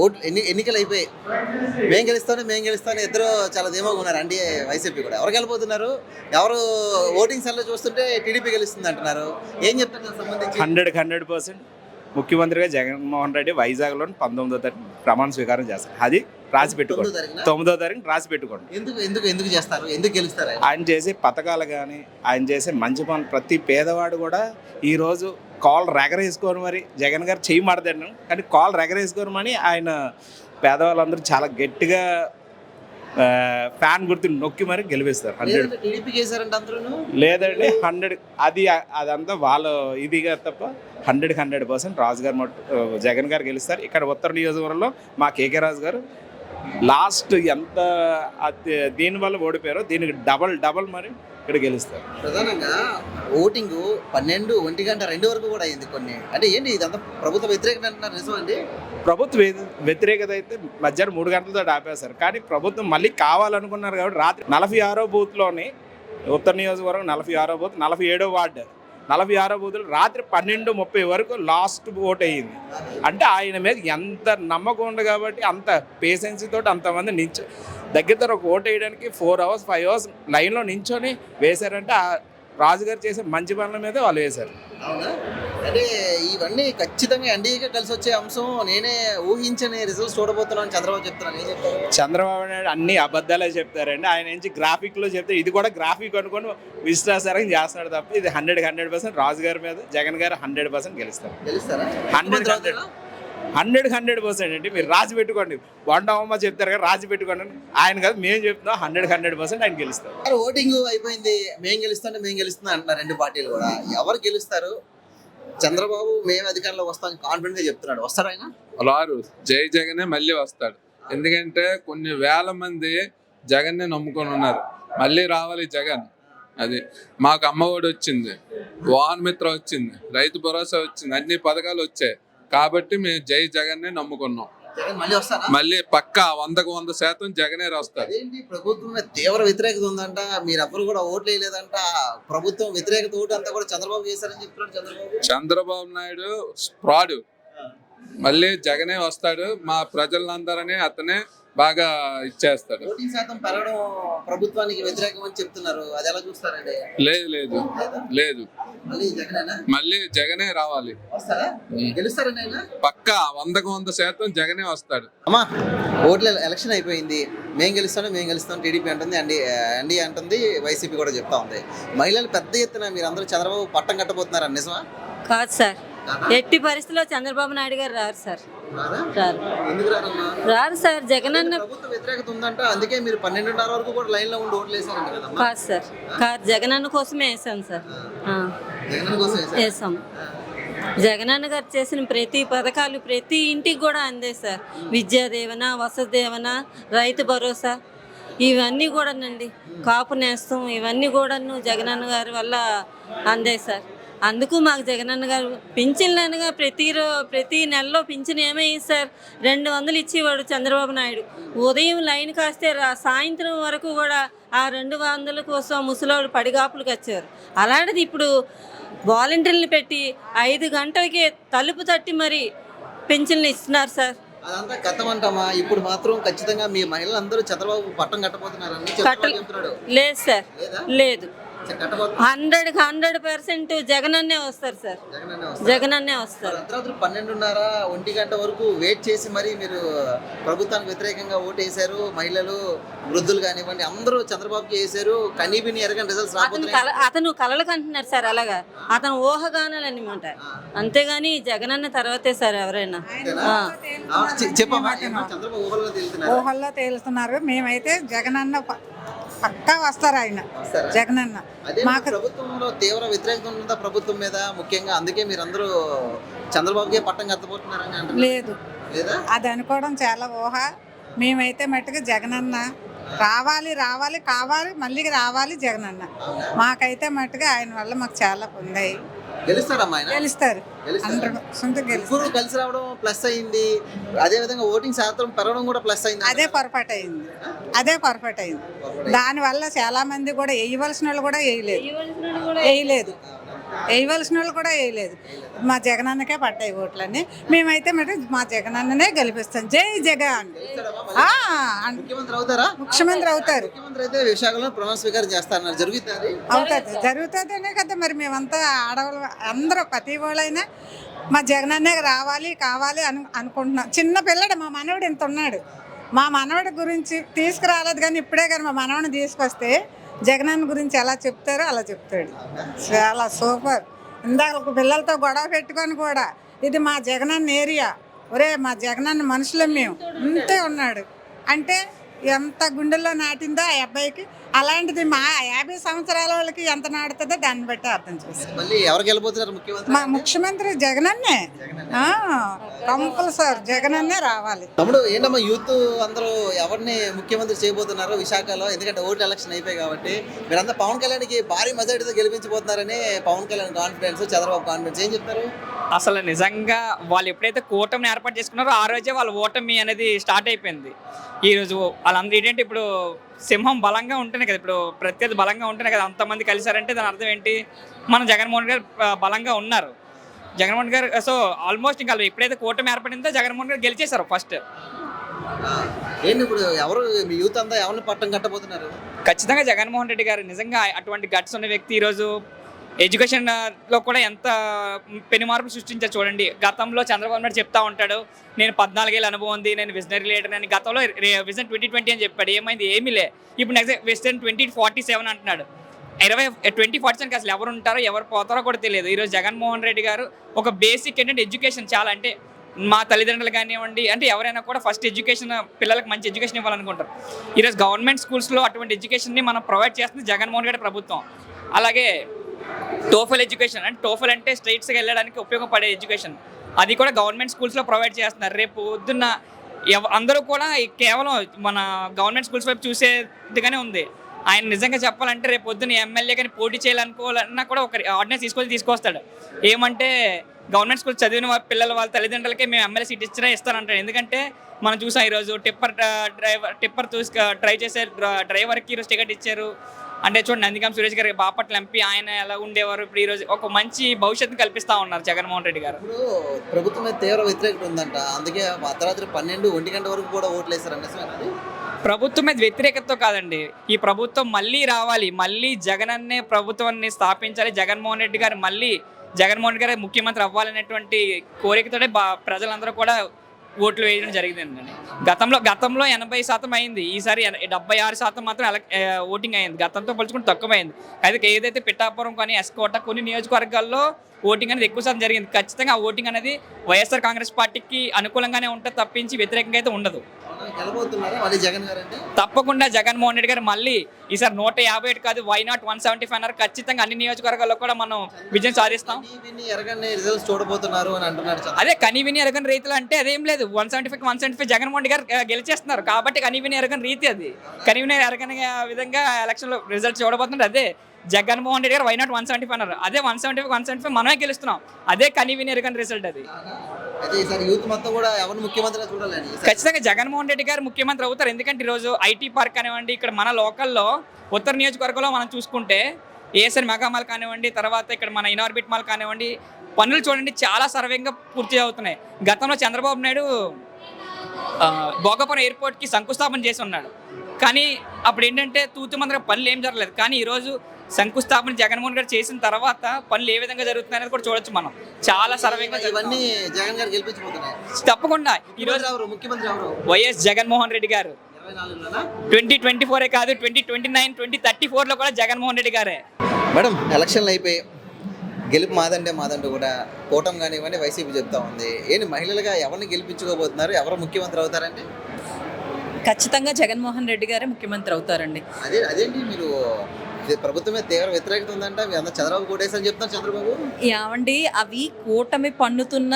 ఓట్లు ఎన్నికలు అయిపోయి మేము గెలుస్తాను ఇద్దరు చాలా ధీమాగా ఉన్నారు అండి. వైసీపీ కూడా ఎవరు వెళ్ళిపోతున్నారు? ఎవరు ఓటింగ్ సెల్లో చూస్తుంటే టీడీపీ గెలుస్తుంది అంటున్నారు. ఏం చెప్తారు దానికి సంబంధించి? 100% ముఖ్యమంత్రిగా జగన్మోహన్ రెడ్డి వైజాగ్లో 19వ తారీఖు ప్రమాణ స్వీకారం చేస్తారు. అది రాసి పెట్టుకోండి. 9వ తారీఖు రాసి పెట్టుకోండి. ఎందుకు చేస్తారు? ఎందుకు గెలుస్తారు? ఆయన చేసే పథకాలు కానీ ఆయన చేసే మంచి పనులు ప్రతి పేదవాడు కూడా ఈరోజు కాల్ రెగరేసుకోని మరి జగన్ గారు చెయ్యి మాడతాను కానీ కాల్ రెగరేసుకోని ఆయన పేదవాళ్ళందరూ చాలా గట్టిగా ఫ్యాన్ గుర్తు నొక్కి మరి గెలిపిస్తారు. 100 లేదండి 100 అదంతా వాళ్ళ ఇదిగా తప్ప 100% రాజు గారు జగన్ గారు గెలుస్తారు. ఇక్కడ ఉత్తర నియోజకవర్గంలో మా కేకే రాజు గారు లాస్ట్ ఎంత దీనివల్ల ఓడిపోయారో దీనికి డబల్ మరి ఇక్కడ గెలుస్తారు. ప్రధానంగా ఓటింగ్ 12, 1 గంట 2 వరకు కూడా అయింది కొన్ని. అంటే ఏంటి ఇదంతా ప్రభుత్వ వ్యతిరేకత అంటున్నారు, నిజం అండి? ప్రభుత్వ వ్యతిరేకత అయితే మధ్యాహ్నం 3 గంటలతో ఆపేశారు. కానీ ప్రభుత్వం మళ్ళీ కావాలనుకున్నారు కాబట్టి రాత్రి 46వ బూత్లోని ఉత్తర నియోజకవర్గం 46వ బూత్ 47వ వార్డు 46వ బూత్లో రాత్రి 12:30 వరకు లాస్ట్ ఓట్ అయ్యింది. అంటే ఆయన మీద ఎంత నమ్మకం ఉంది కాబట్టి అంత పేషెన్సీతో అంతమంది దగ్గర ఒక ఓటు వేయడానికి 4 hours 5 hours లైన్లో నించొని వేశారంటే ఆ రాజుగారు చేసే మంచి పనుల మీద వాళ్ళు వేశారు. అవునా? అంటే ఇవన్నీ ఖచ్చితంగా ఎన్డీఏగా కలిసి వచ్చే అంశం. నేనే ఊహించని రిజల్ట్స్ చూడబోతున్నాను చంద్రబాబు చెప్తున్నాను. ఏం చెప్తారు? చంద్రబాబు నాయుడు అన్ని అబద్ధాలే చెప్తారండి. ఆయన నుంచి గ్రాఫిక్లో చెప్తే ఇది కూడా గ్రాఫిక్ అనుకొని విశ్వాసారం చేస్తున్నాడు తప్ప ఇది 100% రాజుగారి మీద జగన్ గారు 100% గెలుస్తారు. 100% అండి. మీరు రాసి పెట్టుకోండి. వండమ్మ చెప్తారు కదా రాసి పెట్టుకోండి. ఆయన కాదు మేము చెప్తున్నాం 100% ఆయన గెలుస్తారు. ఓటింగ్ అయిపోయింది. మేము గెలుస్తాం అంటున్నారు రెండు పార్టీలు కూడా. ఎవరు గెలుస్తారు? చంద్రబాబు మేము అధికారంలో వస్తాం కాన్ఫిడెంట్ గా చెప్తున్నాడు. వస్తారు ఆయన? రారు. జై జగనే మళ్ళీ వస్తాడు. ఎందుకంటే కొన్ని వేల మంది జగన్నే నమ్ముకొని ఉన్నారు. మళ్ళీ రావాలి జగన్. అది మాకు అమ్మఒడి వచ్చింది, వాహన మిత్ర వచ్చింది, రైతు భరోసా వచ్చింది, అన్ని పథకాలు వచ్చాయి కాబట్టి మేము జై జగన్నే నమ్ముకున్నాం. మళ్ళీ పక్కా 100% జగనే రాస్తారు. ప్రభుత్వం తీవ్ర వ్యతిరేకత ఉందంట. మీరు ఎవ్వరు కూడా ఓట్లు వేయలేదంట. ప్రభుత్వం వ్యతిరేకత ఓటు అంతా కూడా చంద్రబాబు చేశారని చెప్తున్నాడు. చంద్రబాబు నాయుడు ఫ్రాడ్. మళ్ళీ జగనే వస్తాడు. మా ప్రజలందరనే అతనే బాగా ఇచ్చేస్తాడు. ఓటింగ్ శాతం పెరగడం ప్రభుత్వానికి వ్యతిరేకం అని చెప్తున్నారు. అది ఎలా చూస్తారండి? లేదు మళ్ళీ జగనే రావాలి. పక్కా 100% జగనే వస్తాడు. అమ్మా, ఓట్ల ఎలక్షన్ అయిపోయింది. మేము గెలుస్తాం టీడీపీ అంటుంది, ఎన్డీఏ అంటుంది, వైసీపీ కూడా చెప్తా ఉంది. మహిళలు పెద్ద ఎత్తున మీరందరూ చంద్రబాబు పట్టం కట్టబోతున్నారా? నిజమా? కాదు సార్, ఎట్టి పరిస్థితిలో చంద్రబాబు నాయుడు గారు రారు సార్. రారు సార్. జగన్ అన్న ప్రభుత్వ వ్యతిరేకత ఉందంట. అందుకే మీరు 12:30 వరకు కూడా లైన్ లో ఉండి ఓట్లు వేసారు కదా? కాదు సార్, కాదు. జగన్ అన్న కోసమే వేసాం సార్. వేసాం. జగనన్న గారు చేసిన ప్రతి పథకాలు ప్రతి ఇంటికి కూడా అందే సార్. విద్యా దీవెన, వసతి దీవెన, రైతు భరోసా ఇవన్నీ కూడానండి, కాపు నేస్తం ఇవన్నీ కూడాను జగనన్న గారి వల్ల అందే సార్. అందుకు మాకు జగనన్న గారు పింఛన్లనగా ప్రతి నెలలో పింఛన్ ఏమయ్యి సార్ 200 ఇచ్చేవాడు చంద్రబాబు నాయుడు. ఉదయం లైన్ కాస్తే సాయంత్రం వరకు కూడా ఆ 200 కోసం ముసలోడు పడిగాపులకు వచ్చారు. అలాంటిది ఇప్పుడు వాలంటీర్లు పెట్టి 5 గంటలకి తలుపు తట్టి మరి పింఛన్లు ఇస్తున్నారు సార్. అదంతా గతం అంటామా? ఇప్పుడు మాత్రం ఖచ్చితంగా మీ మహిళలందరూ చంద్రబాబు పట్టం కట్టబోతున్నారని లేదు సార్, లేదు. 100% జగనన్నే వస్తారు సార్. జగనన్నే వస్తారు. అర్ధరాత్రి 12:30, 1 గంట వరకు వెయిట్ చేసి మరి మీరు ప్రభుత్వానికి వ్యతిరేకంగా ఓటు వేశారు. మహిళలు, వృద్ధులు కానివ్వండి అందరూ చంద్రబాబుకి వేశారు. కనీబిని ఎరగని రిజల్ట్స్ రాబోతున్నాయి. అతను కలలకు అంటున్నారు సార్. అలాగా అతను ఊహగానాలు అనమాట. అంతేగాని జగనన్న తర్వాతే సార్ ఎవరైనా. చెప్పమ్మా, చంద్రబాబు ఊహల్లో తేలుతున్నారు. మేమైతే జగనన్న పక్కా వస్తారు. ఆయన జగనన్న మాకు ప్రభుత్వంలో తీవ్ర వ్యతిరేకత ఉందా ప్రభుత్వం మీద ముఖ్యంగా? అందుకే మీరందరూ చంద్రబాబుకే పట్టం కట్టబోతున్నారని అంటారు. లేదు, అది అనుకోవడం చాలా ఊహ. మేమైతే మట్టుకు జగనన్న కావాలి మళ్ళీ రావాలి జగనన్న. మాకైతే మట్టుగా ఆయన వల్ల మాకు చాలా పొందాయి. గెలుస్తారమ్మా ఆయన? గెలుస్తారు. కలిసి రావడం ప్లస్ అయింది. అదే విధంగా ఓటింగ్ శాతం పెరగడం కూడా ప్లస్ అయింది. అదే పొరపాటు అయింది. దానివల్ల చాలా మంది కూడా వేయవలసిన వాళ్ళు కూడా వేయలేదు. వేయవలసిన వాళ్ళు కూడా వేయలేదు. మా జగనన్నకే పడ్డాయి ఓట్లన్నీ. మేమైతే మరి మా జగనన్ననే గెలిపిస్తాం. జై జగన్. ముఖ్యమంత్రి అవుతారా? ముఖ్యమంత్రి అవుతారు. ముఖ్యమంత్రి అయితే విశాఖలో ప్రమాణ స్వీకారం చేస్తారన్నారు, జరుగుతుంది? జరుగుతుందనే కదా మరి మేమంతా ఆడవాళ్ళు అందరూ ప్రతి వాళ్ళైనా మా జగనన్నే రావాలి కావాలి అనుకుంటున్నాం. చిన్న పిల్లడు మా మనవడు ఇంత ఉన్నాడు. మా మనవడి గురించి తీసుకురాలేదు కానీ ఇప్పుడే కానీ మా మనవడిని తీసుకొస్తే జగనన్న గురించి ఎలా చెప్తారో అలా చెప్తాడు. చాలా సూపర్. ఇందాక పిల్లలతో గొడవ పెట్టుకొని కూడా ఇది మా జగనన్న ఏరియా, ఒరే మా జగనన్న మనుషులం మేము ఇంతే ఉన్నాడు అంటే ఎంత గుండెల్లో నాటిందో ఆ అబ్బాయికి. అలాంటిది మా 50 సంవత్సరాల వాళ్ళకి ఎంత నాటుతుందో దాన్ని బట్టి అర్థం చేసి మళ్ళీ ఎవరు గెలబోతున్నారు ముఖ్యమంత్రి? మా ముఖ్యమంత్రి జగనన్నే. కంపల్సరీ జగనన్నే రావాలి. తమ్ముడు, ఏంటమ్మా యూత్ అందరూ ఎవరిని ముఖ్యమంత్రి చేయబోతున్నారు విశాఖలో? ఎందుకంటే ఓట్లు ఎలక్షన్ అయిపోయి కాబట్టి మీరంతా పవన్ కళ్యాణ్కి భారీ మెజారిటీతో గెలిపించబోతున్నారని పవన్ కళ్యాణ్ కాన్ఫిడెన్స్, చంద్రబాబు కాన్ఫిడెన్స్, ఏం చెప్తారు? అసలు నిజంగా వాళ్ళు ఎప్పుడైతే కూటమిని ఏర్పాటు చేసుకున్నారో ఆ రోజే వాళ్ళ ఓటమి అనేది స్టార్ట్ అయిపోయింది. ఈరోజు వాళ్ళందరూ ఏంటంటే ఇప్పుడు సింహం బలంగా ఉంటేనే కదా, ఇప్పుడు ప్రత్యర్థి బలంగా ఉంటేనే కదా అంతమంది కలిశారంటే దాని అర్థం ఏంటి? మన జగన్మోహన్ గారు బలంగా ఉన్నారు. జగన్మోహన్ గారు సో ఆల్మోస్ట్ ఇంకా ఎప్పుడైతే కూటమి ఏర్పడిందో జగన్మోహన్ గారు గెలిచేశారు ఫస్ట్. ఏంటి ఇప్పుడు ఎవరు మీ యూత్ అంతా ఎవరిని పట్టం కట్టబోతున్నారు? ఖచ్చితంగా జగన్మోహన్ రెడ్డి గారు నిజంగా అటువంటి గట్స్ ఉన్న వ్యక్తి. ఈరోజు ఎడ్యుకేషన్లో కూడా ఎంత పెను మార్పులు సృష్టించారు చూడండి. గతంలో చంద్రబాబు నాయుడు చెప్తా ఉంటాడు, నేను 14 ఏళ్ళ అనుభవం ఉంది, నేను విజనరీ లీడర్ అని. గతంలో విజన్ 2020 అని చెప్పాడు, ఏమైంది? ఏమీ లే. ఇప్పుడు నెక్స్ట్ విజన్ 2047 అంటున్నాడు. 2047కి అసలు ఎవరు ఉంటారో ఎవరు పోతారో కూడా తెలియదు. ఈరోజు జగన్మోహన్ రెడ్డి గారు ఒక బేసిక్ ఏంటంటే ఎడ్యుకేషన్ చాలా, అంటే మా తల్లిదండ్రులు కానివ్వండి, అంటే ఎవరైనా కూడా ఫస్ట్ ఎడ్యుకేషన్, పిల్లలకు మంచి ఎడ్యుకేషన్ ఇవ్వాలనుకుంటారు. ఈరోజు గవర్నమెంట్ స్కూల్స్లో అటువంటి ఎడ్యుకేషన్ని మనం ప్రొవైడ్ చేస్తుంది జగన్మోహన్ రెడ్డి ప్రభుత్వం. అలాగే టోఫల్ ఎడ్యుకేషన్, అంటే టోఫల్ అంటే స్టేట్స్కి వెళ్ళడానికి ఉపయోగపడే ఎడ్యుకేషన్, అది కూడా గవర్నమెంట్ స్కూల్స్లో ప్రొవైడ్ చేస్తున్నారు. రేపు పొద్దున్న అందరూ కూడా కేవలం మన గవర్నమెంట్ స్కూల్స్ వైపు చూసేదిగానే ఉంది. ఆయన నిజంగా చెప్పాలంటే రేపు పొద్దున్న ఎమ్మెల్యే కానీ పోటీ చేయాలనుకోవాలన్నా కూడా ఒక ఆర్డినెన్స్ తీసుకొస్తాడు. ఏమంటే గవర్నమెంట్ స్కూల్ చదివిన పిల్లల వాళ్ళ తల్లిదండ్రులకే మేము ఎమ్మెల్యే సీట్ ఇస్తానంటాడు. ఎందుకంటే మనం చూసాం ఈరోజు టిప్పర్ డ్రైవ్ చేసే డ్రైవర్కి ఈరోజు టికెట్ ఇచ్చారు. అంటే చూడండి, నందిగం సురేష్ గారు బాపట్ల ఎంపీ, ఆయన ఎలా ఉండేవారు, ఇప్పుడు ఈరోజు ఒక మంచి భవిష్యత్తు కల్పిస్తూ ఉన్నారు జగన్మోహన్ రెడ్డి గారు. ఇప్పుడు ప్రభుత్వం మీద తీవ్ర వ్యతిరేకత ఉందంట, అందుకే అర్ధరాత్రి 12-1 గంట వరకు కూడా ఓట్లు వేశారు. ప్రభుత్వం మీద వ్యతిరేకతతో కాదండి, ఈ ప్రభుత్వం మళ్ళీ రావాలి, మళ్ళీ జగనన్నే ప్రభుత్వాన్ని స్థాపించాలి, జగన్మోహన్ రెడ్డి గారు మళ్ళీ జగన్మోహన్ రెడ్డి గారు ముఖ్యమంత్రి అవ్వాలనేటువంటి కోరికతోనే ప్రజలందరూ కూడా ఓట్లు వేయడం జరిగిందండి. గతంలో 80% అయింది, ఈసారి 76% మాత్రం ఓటింగ్ అయింది. గతంతో పోల్చుకుంటే తక్కువైంది. అయితే ఏదైతే పిఠాపురం కానీ ఎస్కోట కొన్ని నియోజకవర్గాల్లో ఓటింగ్ అనేది ఎక్కువ శాతం జరిగింది. ఖచ్చితంగా ఆ ఓటింగ్ అనేది వైఎస్ఆర్ కాంగ్రెస్ పార్టీకి అనుకూలంగానే ఉంటుంది తప్పించి వ్యతిరేకంగా అయితే ఉండదు. తప్పకుండా జగన్మోహన్ రెడ్డి గారు మళ్ళీ ఈసారి 157 కాదు, వై నాట్ 175 అన్నారు. ఖచ్చితంగా అన్ని నియోజకవర్గాల్లో కూడా మనం విజయం సాధిస్తాం. అదే కనివిని ఎరగని రీతిలో అంటే అదేం లేదు, 175 జగన్మోహన్ రెడ్డి గారు గెలిచేస్తున్నారు కాబట్టి కనివిని ఎరగని రీతి అది. కనివిని ఎరగని విధంగా ఎలక్షన్లో రిజల్ట్ చూడబోతున్నారు. అదే జగన్మోహన్ రెడ్డి గారు వై నాట్ 175 అన్నారు. అదే 175 మనమే గెలుస్తున్నాం. అదే కనివిని ఎరగని రిజల్ట్ అది. ఖచ్చితంగా జగన్మోహన్ రెడ్డి గారు ముఖ్యమంత్రి అవుతారు. ఎందుకంటే ఈరోజు ఐటీ పార్క్ కానివ్వండి, ఇక్కడ మన లోకల్లో ఉత్తర నియోజకవర్గంలో మనం చూసుకుంటే ఏఎస్ఎన్ మెగా మాల్ కానివ్వండి, తర్వాత ఇక్కడ మన ఇనార్బిట్ మాల్ కానివ్వండి, పనులు చూడండి చాలా సర్వేంగా పూర్తి అవుతున్నాయి. గతంలో చంద్రబాబు నాయుడు భోగాపురం ఎయిర్పోర్ట్కి శంకుస్థాపన చేసి ఉన్నాడు, కానీ అప్పుడు ఏంటంటే తూతుమందిగా పనులు ఏం జరగలేదు. కానీ ఈరోజు శంకుస్థాపన జగన్మోహన్ గారు చేసిన తర్వాత పనులు ఏ విధంగా జరుగుతున్నాయి అనేది కూడా చూడొచ్చు మనం. చాలా సర్వేగా తప్పకుండా ఈరోజు వైఎస్ జగన్మోహన్ రెడ్డి గారు 2024 కాదు, 2029, 2034లో కూడా జగన్మోహన్ రెడ్డి గారే. మేడం, ఎలక్షన్లు అయిపోయి గెలుపు మాదంటే కూడా కూటమి కానివ్వండి వైసీపీ చెప్తా ఉంది. ఏంటి మహిళలుగా ఎవరిని గెలిపించుకోబోతున్నారు, ఎవరు ముఖ్యమంత్రి అవుతారండి? ఖచ్చితంగా జగన్మోహన్ రెడ్డి గారే ముఖ్యమంత్రి అవుతారండి. అదేంటి మీరు ప్రభుత్వమే తీవ్ర వ్యతిరేకత ఉందంట, చంద్రబాబు కోటేశ్వరని చెప్తారు. చంద్రబాబు ఏమండి, అవి కూటమి పన్నుతున్న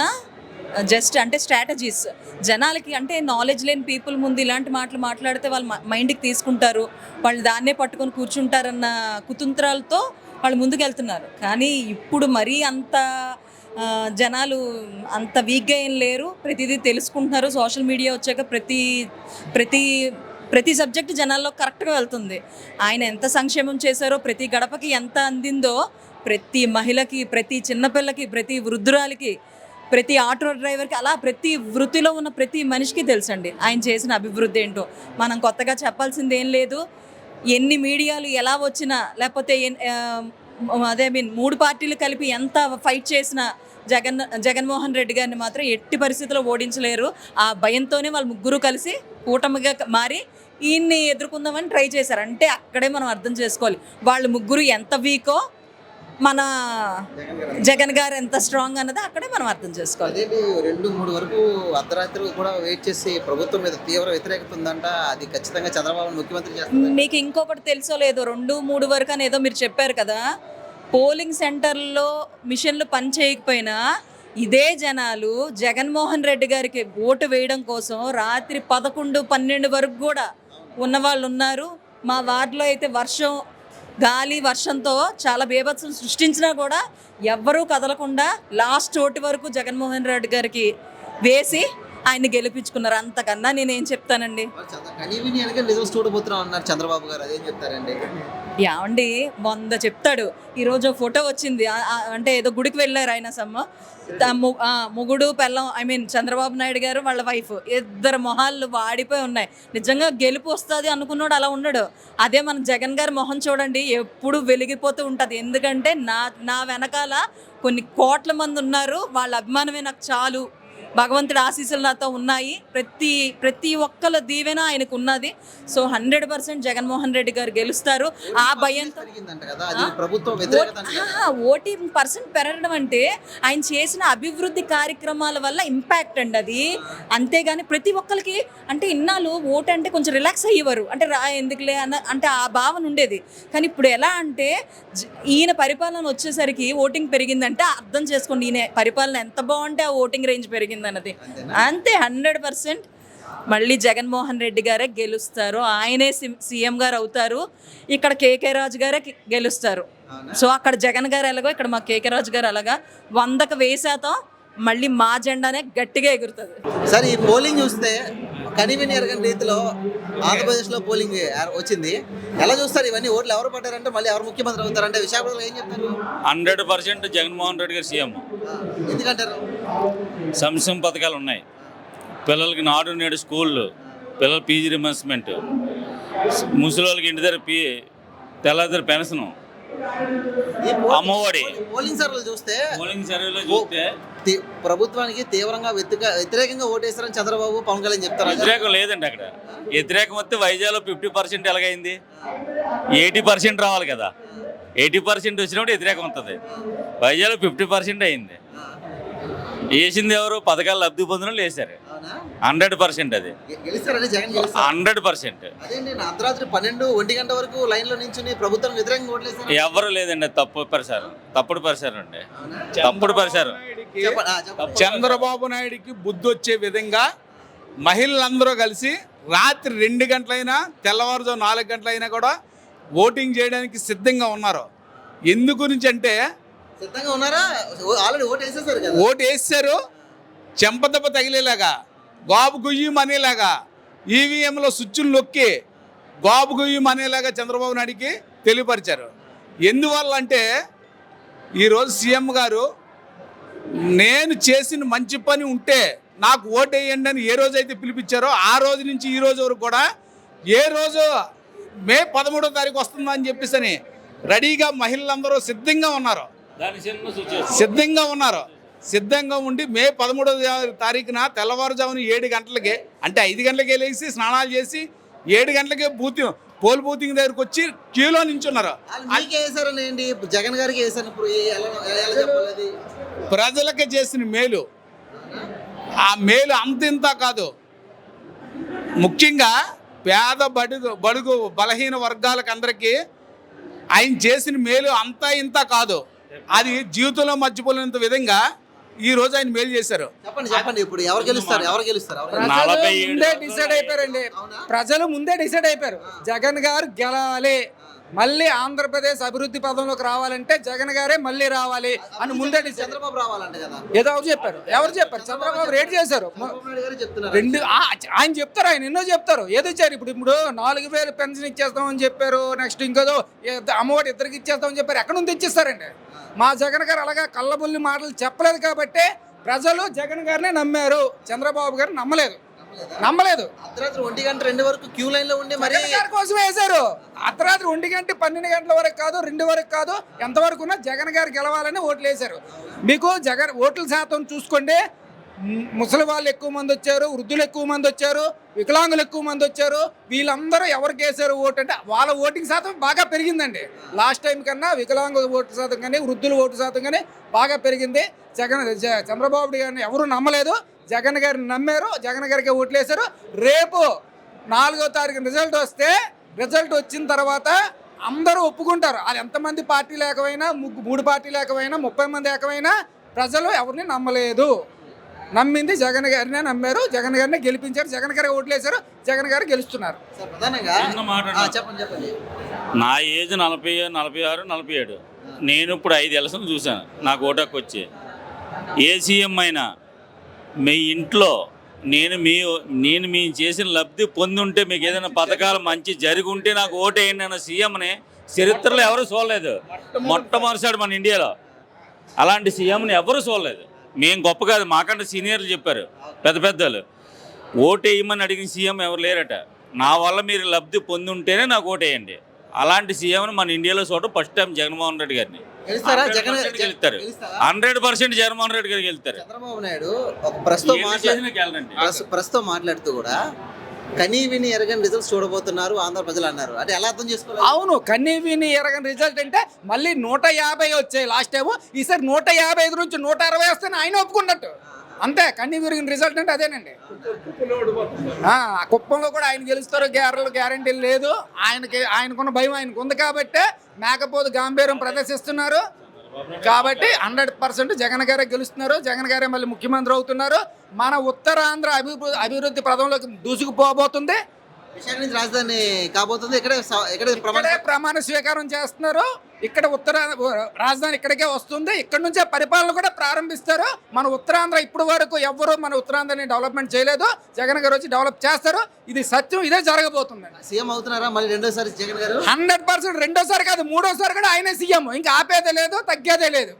జస్ట్ అంటే స్ట్రాటజీస్. జనాలకి అంటే నాలెడ్జ్ లేని పీపుల్ ముందు ఇలాంటి మాటలు మాట్లాడితే వాళ్ళు మైండ్కి తీసుకుంటారు, వాళ్ళు దాన్నే పట్టుకొని కూర్చుంటారన్న కుతంత్రాలతో వాళ్ళు ముందుకెళ్తున్నారు. కానీ ఇప్పుడు మరీ అంత జనాలు అంత వీక్గా ఏం లేరు, ప్రతిదీ తెలుసుకుంటున్నారు. సోషల్ మీడియా వచ్చాక ప్రతి సబ్జెక్ట్ జనాల్లో కరెక్ట్గా వెళ్తుంది. ఆయన ఎంత సంక్షేమం చేశారో, ప్రతి గడపకి ఎంత అందిందో ప్రతి మహిళకి, ప్రతి చిన్నపిల్లకి, ప్రతి వృద్ధురాలికి, ప్రతి ఆటో డ్రైవర్కి, అలా ప్రతి వృత్తిలో ఉన్న ప్రతి మనిషికి తెలుసండి ఆయన చేసిన అభివృద్ధి ఏంటో. మనం కొత్తగా చెప్పాల్సింది ఏం లేదు. ఎన్ని మీడియాలు ఎలా వచ్చినా, లేకపోతే మూడు పార్టీలు కలిపి ఎంత ఫైట్ చేసినా జగన్మోహన్ రెడ్డి గారిని మాత్రం ఎట్టి పరిస్థితుల్లో ఓడించలేరు. ఆ భయంతోనే వాళ్ళు ముగ్గురు కలిసి కూటమిగా మారి ఈయన్ని ఎదుర్కొందామని ట్రై చేశారు. అంటే అక్కడే మనం అర్థం చేసుకోవాలి వాళ్ళు ముగ్గురు ఎంత వీకో, మన జగన్ గారు ఎంత స్ట్రాంగ్ అన్నది అక్కడే మనం అర్థం చేసుకోవాలి. అదేంటి 2-3 వరకు అర్ధరాత్రి కూడా వెయిట్ చేసి ప్రభుత్వం మీద తీవ్ర వ్యతిరేకత ఉందంట. అది ఖచ్చితంగా చంద్రబాబు ముఖ్యమంత్రి చేస్తారు. మీకు ఇంకొకటి తెలుసో లేదో, 2-3 వరకు అని ఏదో మీరు చెప్పారు కదా. పోలింగ్ సెంటర్లో మిషన్లు పని చేయకపోయినా ఇదే జనాలు జగన్మోహన్ రెడ్డి గారికి ఓటు వేయడం కోసం రాత్రి 11-12 వరకు కూడా ఉన్నవాళ్ళు ఉన్నారు. మా వార్డులో అయితే వర్షంతో చాలా బీభత్సం సృష్టించినా కూడా ఎవ్వరూ కదలకుండా లాస్ట్ ఓటు వరకు జగన్మోహన్ రెడ్డి గారికి వేసి ఆయన్ని గెలిపించుకున్నారు. అంతకన్నా నేనేం చెప్తానండి. నిజం చూడబోతున్నాం అన్నారు చంద్రబాబు గారు, అదేం చెప్తారండి? ఏమండి 100 చెప్తాడు. ఈరోజు ఫోటో వచ్చింది, అంటే ఏదో గుడికి వెళ్ళారు ఆయన మొగుడు పెళ్ళం, చంద్రబాబు నాయుడు గారు వాళ్ళ వైఫ్, ఇద్దరు మొహాలు వాడిపోయి ఉన్నాయి. నిజంగా గెలుపు వస్తుంది అనుకున్నాడు, అలా ఉన్నాడు. అదే మన జగన్ గారి మొహం చూడండి, ఎప్పుడు వెలిగిపోతూ ఉంటుంది. ఎందుకంటే నా వెనకాల కొన్ని కోట్ల మంది ఉన్నారు, వాళ్ళ అభిమానమే నాకు చాలు, భగవంతుడి ఆశీస్సులు నాతో ఉన్నాయి, ప్రతి ఒక్కళ్ళ దీవెన ఆయనకు ఉన్నది. సో 100% జగన్మోహన్ రెడ్డి గారు గెలుస్తారు. ఆ భయంతో ఓటింగ్ పర్సెంట్ పెరగడం అంటే ఆయన చేసిన అభివృద్ధి కార్యక్రమాల వల్ల ఇంపాక్ట్ అండి అది. అంతేగాని ప్రతి ఒక్కరికి అంటే ఇన్నాళ్ళు ఓటు అంటే కొంచెం రిలాక్స్ అయ్యేవారు, అంటే ఎందుకులే అంటే ఆ భావన ఉండేది. కానీ ఇప్పుడు ఎలా అంటే ఈయన పరిపాలన వచ్చేసరికి ఓటింగ్ పెరిగిందంటే అర్థం చేసుకోండి, ఈయన పరిపాలన ఎంత బాగుంటే ఆ ఓటింగ్ రేంజ్ పెరిగింది అన్నది. అంతే 100% మళ్ళీ జగన్మోహన్ రెడ్డి గారే గెలుస్తారు. ఆయనే సీఎం గారు అవుతారు. ఇక్కడ కేకే రాజు గారే గెలుస్తారు. సో అక్కడ జగన్ గారు ఎలాగో ఇక్కడ మా కేకే రాజు గారు అలాగా 100% మళ్ళీ మా జెండానే గట్టిగా ఎగురుతుంది. సరే, ఈ పోలింగ్ చూస్తే కనివిని ఎరగని రీతిలో ఆంధ్రప్రదేశ్లో పోలింగ్ వచ్చింది. ఎలా చూస్తారు ఇవన్నీ? ఓట్లు ఎవరు పడ్డారంటే మళ్ళీ ఎవరు ముఖ్యమంత్రి అవుతారంటే విశాఖపట్నంలో ఏం చెప్తారు? 100% జగన్మోహన్ రెడ్డి గారు సీఎం. ఎందుకంటారు? సంక్షేమ పథకాలు ఉన్నాయి, పిల్లలకి నాడు నేడు స్కూళ్ళు, పిల్లల పీజీ రిమర్స్మెంట్, ముసలి వాళ్ళకి ఇంటి దగ్గర తెల్లవారి పెన్షన్, అమ్మఒడి. పోలింగ్ సర్వేలు చూస్తే ప్రభుత్వానికి తీవ్రంగా వ్యతిరేకంగా ఓటేస్తారని చంద్రబాబు, పవన్ కళ్యాణ్ చెప్తారు. వ్యతిరేకం లేదండి. అక్కడ వ్యతిరేకం వస్తే వైజాగ్లో 50% ఎలాగైంది? 80% రావాలి కదా. 80% వచ్చినప్పుడు వ్యతిరేకం వస్తుంది. వైజాగ్లో 50% అయింది. వేసింది ఎవరు? పథకాలు లబ్ధి పొందిన వాళ్ళు వేశారు. 100% అది 100%. అర్ధరాత్రి 12-1 గంట వరకు లైన్ లో నుంచి ప్రభుత్వం వ్యతిరేకంగా ఓట్లేసారు. ఎవరు లేదండి, తప్పుడు పరిసరం అండి, తప్పుడు పరిసరం. చంద్రబాబు నాయుడికి బుద్ధి వచ్చే విధంగా మహిళలందరూ కలిసి రాత్రి 2 గంటలైనా తెల్లవారుజాము 4 గంటలైనా కూడా ఓటింగ్ చేయడానికి సిద్ధంగా ఉన్నారు. ఎందు గురించి అంటే సిద్ధంగా ఉన్నారా? ఆల్రెడీ ఓటు వేసారు. చెంపదెబ్బ తగిలేలాగా, గాబు గుయ్యం అనేలాగా, ఈవీఎంలో స్విచ్లు నొక్కి గాబు గుయ్యం అనేలాగా చంద్రబాబు నాయుడికి తెలియపరిచారు. ఎందువల్ల అంటే ఈరోజు సీఎం గారు నేను చేసిన మంచి పని ఉంటే నాకు ఓటు వేయండి అని ఏ రోజైతే పిలిపించారో ఆ రోజు నుంచి ఈ రోజు వరకు కూడా ఏ రోజు మే 13వ తారీఖు వస్తుందని చెప్పేసి రెడీగా మహిళలందరూ సిద్ధంగా ఉన్నారు. సిద్ధంగా ఉండి మే 13వ తారీఖున తెల్లవారుజామున 7 గంటలకే, అంటే 5 గంటలకే లేచి స్నానాలు చేసి 7 గంటలకే పోల్ బూతింగ్ దగ్గరకు వచ్చి క్యూలో నించున్నారు. జగన్ గారికి ప్రజలకే చేసిన మేలు, ఆ మేలు అంత ఇంత కాదు. ముఖ్యంగా పేద బడుగు బలహీన వర్గాలకు అందరికీ ఆయన చేసిన మేలు అంతా ఇంత కాదు. అది జీవితంలో మర్చిపోలేనంత విధంగా ఈ రోజు ఆయన మేలు చేశారు. చెప్పండి ఇప్పుడు ఎవరు గెలుస్తారు? డిసైడ్ అయిపోయారండి. ప్రజలు ముందే డిసైడ్ అయిపోయారు, జగన్ గారు గెలాలి. మళ్ళీ ఆంధ్రప్రదేశ్ అభివృద్ధి పదంలోకి రావాలంటే జగన్ గారే మళ్ళీ రావాలి అని ముందే చంద్రబాబు రావాలంటే కదా ఏదో ఎవరు చెప్పారు చంద్రబాబు రేట్ చేశారు చంద్రబాబు నాయుడు గారు చెప్తున్నారు. ఆయన చెప్తారు, ఆయన ఎన్నో చెప్తారు. ఏదో ఇచ్చారు ఇప్పుడు 4,000 పెన్షన్ ఇచ్చేస్తామని చెప్పారు. నెక్స్ట్ ఇంకోదో అమ్మఒడి ఇద్దరికి ఇచ్చేస్తామని చెప్పారు. ఎక్కడ నుంచి ఇచ్చేస్తారండి? మా జగన్ గారు అలాగా కళ్ళబుల్లి మాటలు చెప్పలేదు కాబట్టి ప్రజలు జగన్ గారినే నమ్మారు, చంద్రబాబు గారు నమ్మలేదు. అర్ధరాత్రి 1 గంట 2 వరకు క్యూ లైన్ లో ఉండి మరి జగన్ గారి కోసం వేశారు. అర్ధరాత్రి 1 గంట 12 గంటల వరకు కాదు, 2 వరకు కాదు, ఎంతవరకు ఉన్నా జగన్ గారు గెలవాలని ఓట్లు వేశారు. మీకు జగన్ ఓట్ల శాతం చూసుకోండి. ముసలి వాళ్ళు ఎక్కువ మంది వచ్చారు, వృద్ధులు ఎక్కువ మంది వచ్చారు, వికలాంగులు ఎక్కువ మంది వచ్చారు. వీళ్ళందరూ ఎవరికి వేశారు ఓటు అంటే వాళ్ళ ఓటింగ్ శాతం బాగా పెరిగిందండి. లాస్ట్ టైం కన్నా వికలాంగుల ఓటు శాతం కానీ వృద్ధుల ఓటు శాతం కానీ బాగా పెరిగింది. చంద్రబాబు గారిని ఎవరు నమ్మలేదు, జగన్ గారిని నమ్మారు, జగన్ గారికి ఓట్లు వేశారు. రేపు 4వ తారీఖు రిజల్ట్ వచ్చిన తర్వాత అందరూ ఒప్పుకుంటారు. అది ఎంతమంది పార్టీ లేకపోయినా 3 పార్టీ లేకపోయినా 30 మంది ఏకమైనా ప్రజలు ఎవరిని నమ్మలేదు. నమ్మింది జగన్ గారినే నమ్మారు, జగన్ గారినే గెలిపించారు, జగన్ గారికి ఓట్లేశారు, జగన్ గారు గెలుస్తున్నారు. సార్ ప్రధానంగా చిన్న మాట చెప్పండి. నా ఏజ్ 40, 46, 47. నేను ఇప్పుడు 5 ఎలక్షన్లు చూశాను నాకు ఓటాకు వచ్చి. ఏ సీఎం అయినా మీ ఇంట్లో నేను మీ చేసిన లబ్ధి పొంది ఉంటే, మీకు ఏదైనా పథకాలు మంచి జరిగి ఉంటే నాకు ఓటేయండి అన్న సీఎంని చరిత్రలో ఎవరు చూడలేదు. మొట్టమొదటిసారి మన ఇండియాలో అలాంటి సీఎంని ఎవరు చూడలేదు. మేము గొప్ప కాదు, మాకంటే సీనియర్లు చెప్పారు పెద్దలు. ఓటేయమని అడిగిన సీఎం ఎవరు లేరట. నా వల్ల మీరు లబ్ధి పొంది ఉంటేనే నాకు ఓటేయండి. అలాంటి సీఎంని మన ఇండియాలో చూడటం ఫస్ట్ టైం జగన్మోహన్ రెడ్డి గారిని గెలుస్తారా? గెలుస్తారు 100% జగన్మోహన్ రెడ్డి గారు గెలుస్తారు. చంద్రబాబు నాయుడు ప్రస్తుతం మాట్లాడుతూ కూడా కనీ విని ఎరగని రిజల్ట్స్ చూడబోతున్నారు ఆంధ్ర ప్రజలు అన్నారు. అంటే ఎలా అర్థం చేసుకోవాలి? అవును, కన్నీ విని ఎరగని రిజల్ట్ అంటే మళ్ళీ 150 వచ్చాయి లాస్ట్ టైం. ఈసారి 155 నుంచి 160 వస్తే ఆయన ఒప్పుకున్నట్టు అంతే. కన్నీ విరిగిన రిజల్ట్ అంటే అదేనండి. కుప్పంలో కూడా ఆయన గెలుస్తారు, గ్యారంటీ లేదు. ఆయనకున్న భయం ఆయనకు ఉంది కాబట్టి మేకపోతు గాంభీర్యం ప్రదర్శిస్తున్నారు. కాబట్టి 100% జగన్ గారే గెలుస్తున్నారు, జగన్ గారే మళ్ళీ ముఖ్యమంత్రి అవుతున్నారు. మన ఉత్తరాంధ్ర అభివృద్ధి పదంలోకి దూసుకుపోబోతుంది. విశాఖ నుంచి రాజధాని కాబోతుంది. ఇక్కడే ప్రమాణ స్వీకారం చేస్తున్నారు. ఇక్కడ రాజధాని ఇక్కడికే వస్తుంది. ఇక్కడ నుంచే పరిపాలన కూడా ప్రారంభిస్తారు. మన ఉత్తరాంధ్ర ఇప్పుడు వరకు ఎవ్వరూ మన ఉత్తరాంధ్రని డెవలప్మెంట్ చేయలేదు. జగన్ గారు వచ్చి డెవలప్ చేస్తారు. ఇది సత్యం, ఇదే జరగబోతుంది. సీఎం అవుతున్నారా మళ్ళీ రెండోసారి జగన్ గారు? 100% రెండోసారి కాదు, 3వ సారి కూడా ఆయనే సీఎం. ఇంకా ఆపేదే లేదు, తగ్గేదే లేదు.